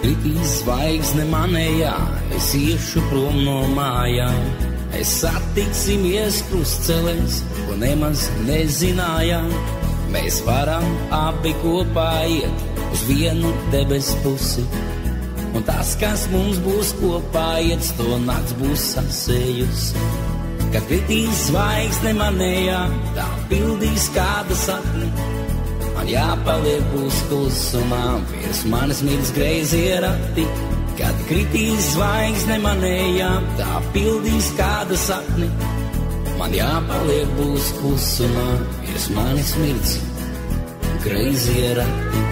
kritīs zvaigzne manējā, es iešu prom no mājām. Es satiksimies krustcelēs, ko nemaz nezinājām. Mēs varam abi kopā iet uz vienu debes pusi. Un tas, kas mums būs kopā iet, to nakts būs sasējusi. Kad kritīs zvaigzne manējā, tā pildīs kāda sapni. Man jāpaliek būs klusumā, virs manis mirds greizie rati. Kad kritīs zvaigzne manējā, tā pildīs kāda sapni. Man jāpaliek būs klusumā, virs manis mirds greizie rati.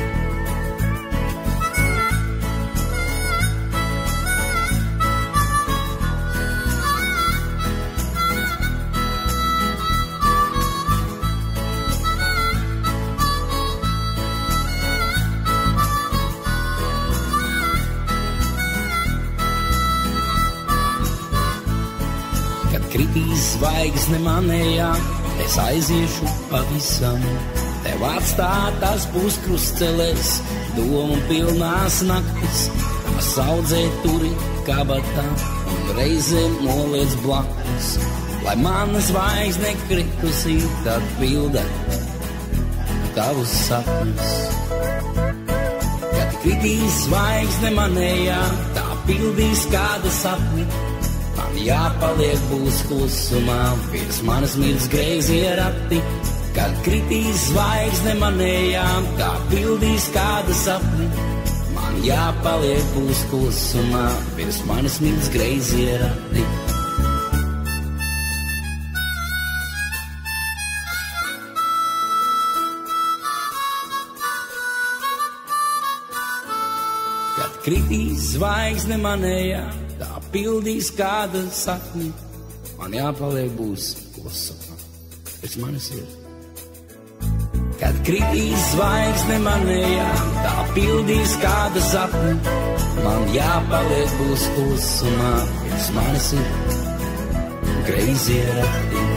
Kritīs zvaigzne manējā, es aiziešu pavisam. Tev atstātās būs krustcelēs, domu pilnās naktis. Tavas audzē turi kabatā un reizēm noliec blakus. Lai mana zvaigzne kritusī, tad pilda tavus sapņus. Kad kritīs zvaigzne manējā, tā pildīs kāda sapni. Man jāpaliek būs klusumā, virs manas mirds greizie rati. Kad kritīs zvaigzne manējā, tā pildīs kāda sapni. Man jāpaliek būs klusumā, virs manas mirds greizie rati. Kad kritīs zvaigzne manējā, tā pildīs kāda sapni. Man jāpaliek būs klusumā, virs manis ir. Kad kritīs zvaigzne manējā, tā pildīs kāda sapni. Man jāpaliek būs klusumā, virs manis ir greizie rati.